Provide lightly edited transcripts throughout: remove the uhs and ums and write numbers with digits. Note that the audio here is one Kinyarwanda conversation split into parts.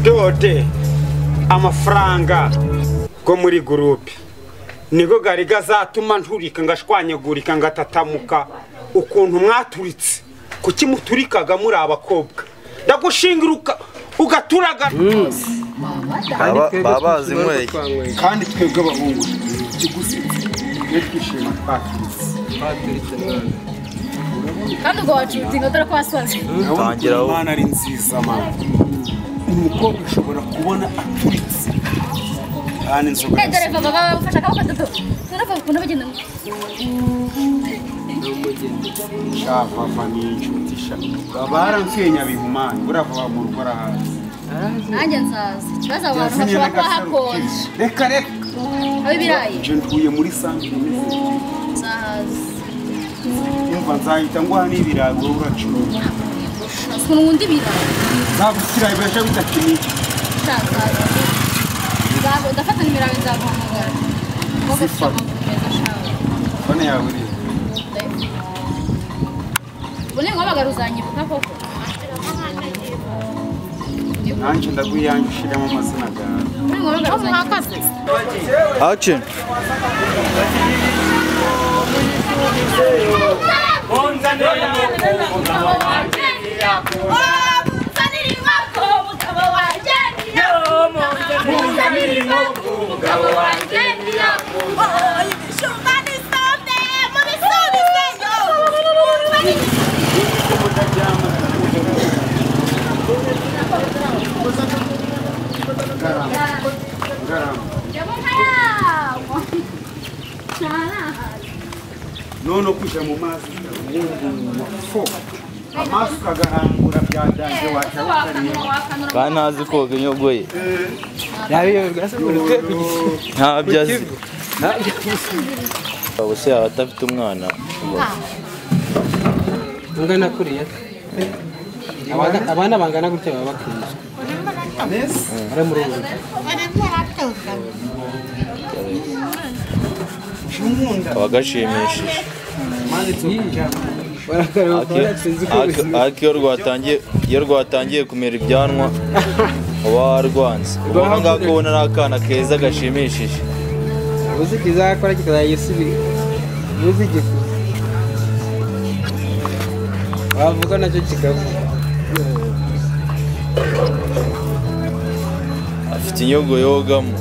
dode amafaranga go muri groupe nigo gari gazatuma nturika ngashwanyagurika ngatatamuka ukuntu mwaturitse kuki muturikaga muri abakobwa ndagushingiruka ugaturaga babazi mweye kandi twebwe abahungu kigusitse twishima twaturitse kandi ubwo wacutinga dore ko wasoze tangira aho Imana ari nziza mana umukobwa ushobora kubona aturitse kandi inzoga dore baba bafasha akaboko dodo dore bakunda bagenda shava n'inshuti sha baransuye nyabihumana burava mu rukora hasi nanjye nzaza ikibazo abantu bashobora kuba hakonje reka aho ibirayi je ntuye muri santre nzaza umva nzahita nguha n'ibirayi wowe uracuruza ukuntu wundi ibirayi nzagushyira ibirasha bitakiniki ndafata n'ibirayi nzaguhamagara kuko gafite amaguru meza shawe fone yawe uri ubone nguhamagara uzanyibuka koko nanjye ndaguyange ushiremo amazina gawe ubone nguhamagara uzanyibuka action nono kuja mu mazi fo amazi kagarambura byadanje watabakariye kandi ntazi koga inyogoye ntabyo azi ubuse yaba adafite umwana ungana kuriya abana bangana gutya baba bakunze ari mu rugo aba agashimishije ariko iyo rwatangiye kumera ibyanwa uba warwanze ubu ngaho ubona ari akana keza gashimishije uzi kizakora kikazayisubira uzi igifu wavuga nacyo kikavuga afite inyogo yogamo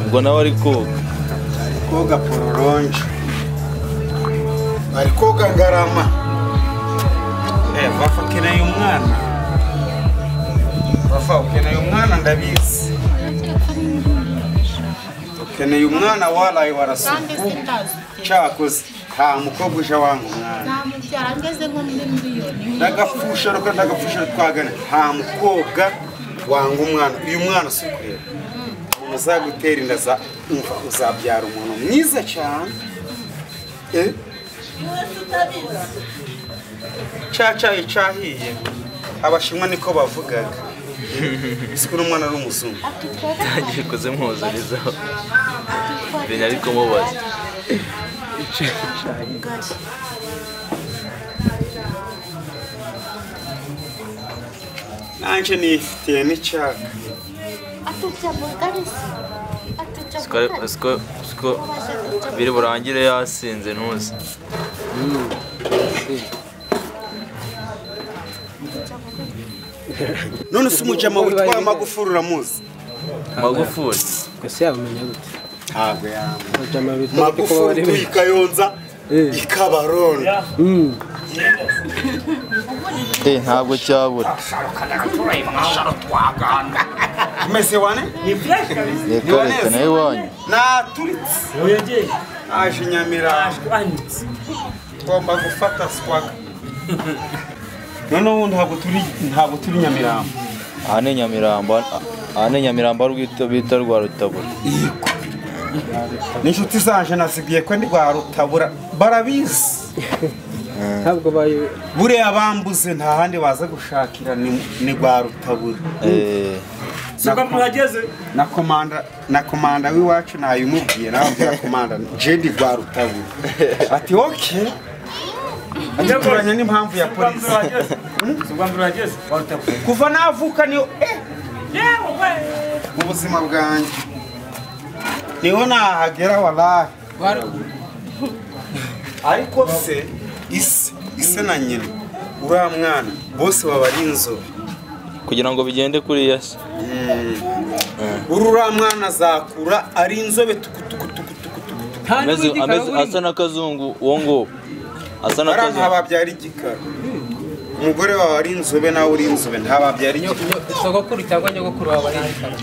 ubwo nawe ari koga koga pororonje ari koga ngarama vafa ukeneye umwana vafa ukeneye umwana ndabizi ukeneye umwana waraye warasuku cyakoze nta mukobwa uje wanga umwana ndagapfusha twagana nta mukobwa wanga umwana uyu mwana si ukureba umuntu uzagutera inda uzabyara umuntu mwiza cyane cyacaye cyahiye abashinwa niko bavugaga isi ko n'umwana ari umuzungu ntagiye kuze mwuzurizaho ibintu ariko mubaza nanjye nifitiye n'icyaka siko biri burangire yasinze ntuzi none se umujama witwa Magufuli uramuzi Magufuli ese yabumenya gute ntabwo yamba umujama witwa Magufuli tuyikayonza ikabaronda ntabwo cyabura umeze wane reka nawe iwanyu naturitse aje Nyamirambo ngomba gufata swaga none ubu ntabwo turi Nyamirambo aha ni Nyamirambo bita rwa Rutabura n'inshuti zanje nasigiye ko ndi rwa Rutabura barabizi ntabwo bayo buriya bambuze nta handi baza gushakira ni rwa Rutabura na komanda w'iwacu nayimubwiye nawe abwira komanda je ndi rwa Rutabura ati okay aturanye n'impamvu ya polisi kuva navuka niyo mu buzima bwanjye niho nahagera wallahi ariko se ise na nyina uriya mwana bose baba ari inzobe kugira ngo bigende kuri yasi uriya mwana azakura ari inzobe ameze asa n'akazungu uwo ngo asa n'akazungu ntababyara igikara umugore wawe ari inzobe nawe uri inzobe ntababyara igikara sogokuru cyangwa nyogokuru wawe ari igikara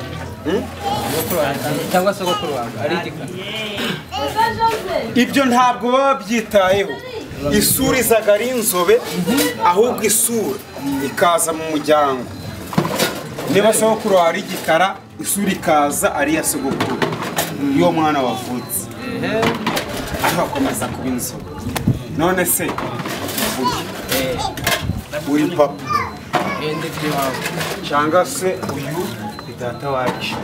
cyangwa sogokuru wawe ari igikara ibyo ntabwo baba byitayeho isura izaga ari inzobe ahubwo isura ikaza mu muryango niba sogokuru wawe ari igikara isura ikaza ari iya sogokuru iyo mwana wavutse ariko akomeza kuba inzobe none se uri papa cyangwa se uyu ni data wacu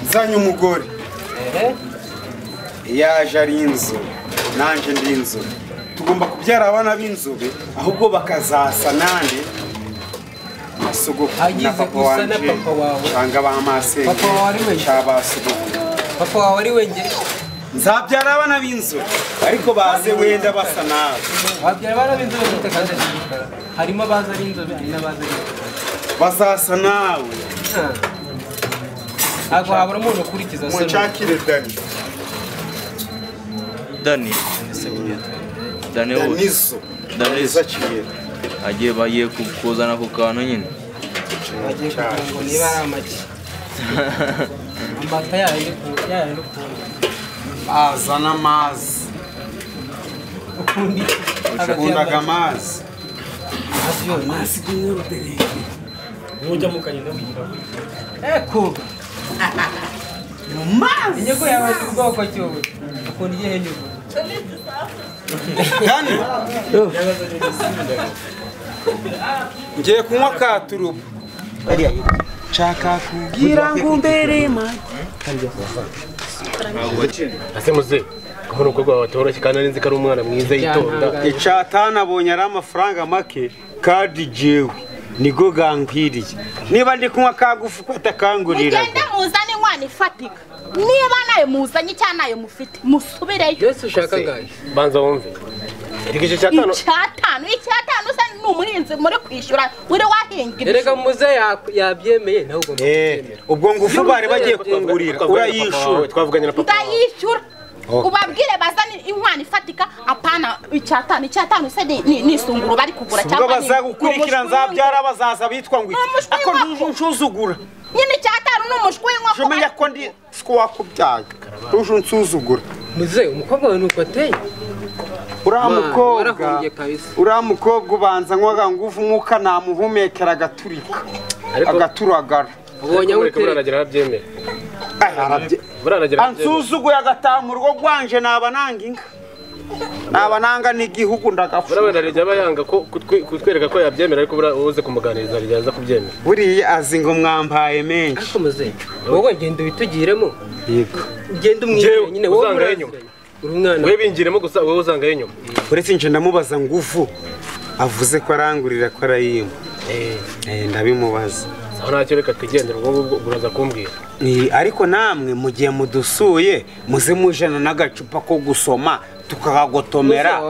nzanye umugore yaje ari inzobe nanjye ndi inzobe tugomba kubyara abana b'inzobe ahubwo bakazasa nanjye na sogokuru na papa wanjye cyangwa ba masenge cyangwa ba sogokuru papa wawe ari wenge nzabyara abana b'inzobe ariko baze wenda basa nawe wabyara abana b'inzobe gute kandi ari igikara harimo abaza ari inzobe hari n'abaza ari bazasa nawe ntabwo habura umuntu ukurikiza se mucakire Dani Danizo agiye bagiye kuzana ku kantu nyine bagiye kugira ngo niba ari amagi amata yayo azana amazi ukundaga amazi ntujya mu kanyina wigira koga mu mazi inyego yawe ubwoko cyowe ukunda igihe nyugo Dani ngiye kunywa katurubu nshaka kugira ngo mbere ma ase muze kubona uko rwawe watoroshye kandi nzi ko ari umwana mwiza yitonda icatana abonye ari amafaranga make kandi jewe nigo gankwiriye niba ndi kunywa kagufu ko atakangurira mugende muzane inkwano ifatika niba nayo muzanye cyangwa nayo mufite musubireyo byose ushaka gaje banza wumve icyatanu usa n'umuhinzi muri kwishyura uri wahingira erega muze yabyemeye nawe ugomba kubyemera ubwo ngufu bari bagiye kungurira urayishura twavuganye na papa ndayishyura ubabwire bazane inkwano ifatika apana icyatanu se ni isunguru bari kugura cyangwa ubwo bazagukurikira nzabyara bazaza bitwa ngo ako ntunsuzugura nyine icyatanu n'umushwi w'inkoko umenya ko ndi siko wakubyaye ntunsuzugura muze umukobwa wawe nuko ateye uriya mukobwa ubanza nkwaga nguvu mwuka namuhumekera agaturagara ubonye buraragira arabyemera ansuzuguye agataha mu rugo rwanje naba nanga inka naba nanga n'igihugu ndagapfa buraragira aba yanga kutwereka ko yabyemera ariko uze kumuganiriza yaza kubyemera buriya azi ngo mwambaye menshi ariko muze wowe genda ubitugiremo yego genda umwire nyine wowe uzangaye nyuma we bingiremo gusa wowe uzangaye nyuma uretse nje ndamubaza nguvu avuze ko arangurira ko arayimba ndabimubaza aho ntacyo reka twigendera ubwo uraza kumbwira ariko namwe mu gihe mudusuye muze mujana n'agacupa ko gusoma tukakagotomera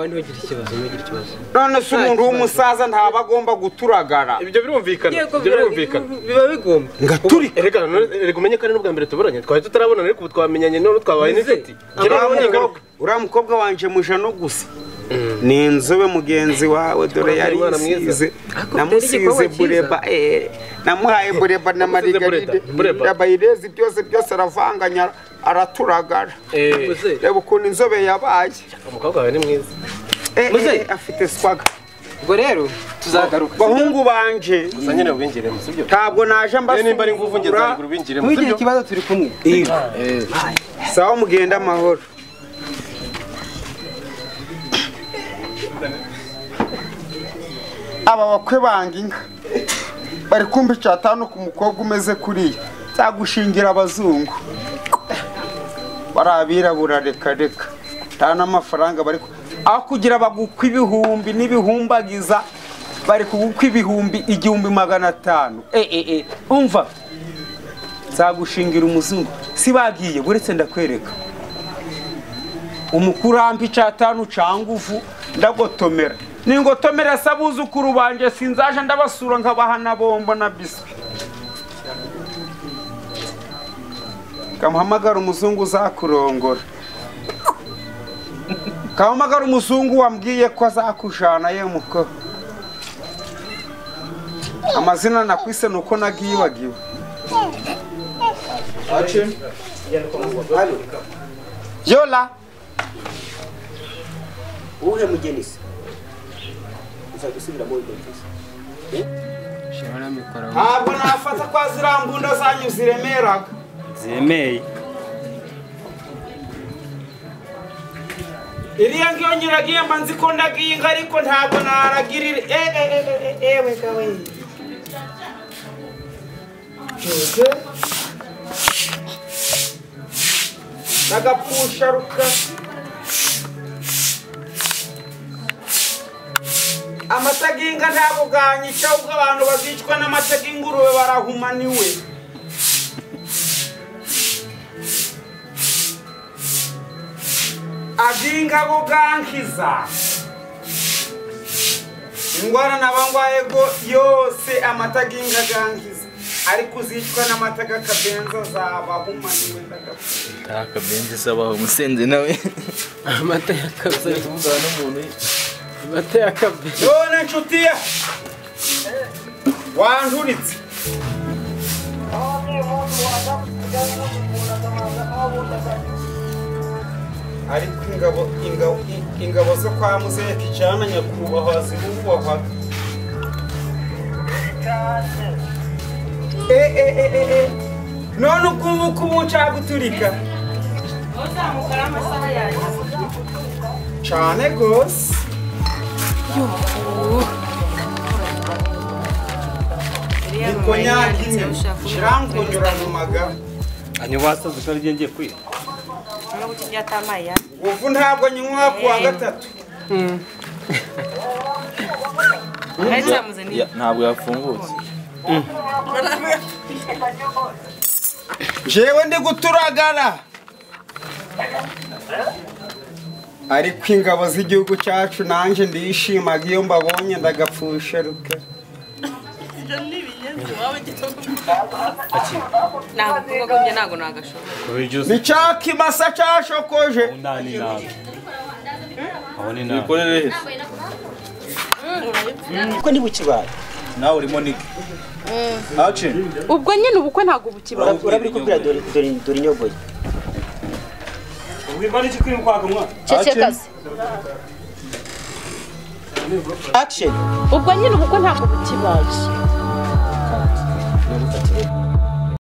none se umuntu w'umusaza ntaba agomba guturagara ibyo birumvikana biba bigomba ngaturika reka umenye ko ari n'ubwa mbere tuburanye twari tutarabonana ariko ubu twamenyanye none twabaye n'inshuti uriya mukobwa wanje muja no gusa ni inzobe mugenzi wawe dore yari yisize namusize bureba namuhaye bureba na marigaride yabayirezi byose aravanganya araturagara reba ukuntu inzobe yabaye umukobwa wawe ni mwiza afite swaga ubwo rero tuzagaruka bahungu banje nyine ubingiremo sibyo ntabwo naje nimba ari nguvu ngeze ari ubingiremo ntugire ikibazo turi kumwe sawa mugenda amahoro aba bakwe banga inka bari kumva icyatanu ku mukobwa umeze kuriya nzagushingira abazungu bari abirabura reka nta n'amafaranga bari aho kugira bagukwa ibihumbi n'ibihumbagiza bari kugukwa ibihumbi 1500. Umva nzagushingira umuzungu si bagiye buretse ndakwereka umukurampi 5 canguvu ndagotomera ningotomera sabuzukuru banje sinzaje ndabasura nkabaha na bombo na biswi. Kamuhamagara umuzungu uzakurongora. Kamuhamagara umuzungu wambwiye ko azakujana ye muko. Amazina nakwise nuko nagiyibagiwe. Action. Yola. Uhe mugeni se? Uzagusubira mu office. Shobora mikora. Ntabwo nafata kwa zirambunda zanyu ziremeraga. Zemeye. Iriya ngiyo nyiragiye manzi ko ndaginga ariko ntabwo naragirira ewe gawe. Jose. Nagapusha ruka. Amataginga ntabwo ganyica ubwo abantu bazicwa n'amatagingurube barahumaniwe. Aginga bugankiza. Ingwara nabangwayego yose amataginga gankiza. Ariko uzicwa n'amataga kabenza zabahumaniwe ndagapfa. Akabenzi sabaho umusenze nawe. Amata yakabye Kuvuga n'umuntu. amata yakabye. None nshuti wanjuritse. Ariko ingabo zo kwa muzehe kijana nyakubahwa zibubahwa. None ubu kumuca guturika. uzamukora amasaha yaje Cyane gose. Niko nyakine shirangonyura mu maga. Anyo wasaze ko ari ngiye kwiga. no gutijya tamaya Uvu ntabwo nywa ku wa gatatu. Ntabwo yafungutse. Jewe ndi guturagara. Ariko ingabo z'igihugu cyacu nanje ndishimaga iyo mbabonye ndagapfusha ruka. ntabwo kuvuga ko njye ntabwo nagashobora Ni cyaki masa cyashokoje. Nani nawe. Abone nawe. Bikorere he? Ko ndi bukibaye. Nawe urimo niki? Action. ubwo nyine ubukwe ntabwo bukiba Urabiri ko kuri dore inyogoye. Ubwo iki kuri kwaga mwa. cecekaze Action. ubwo nyine ubukwe ntabwo bukibaje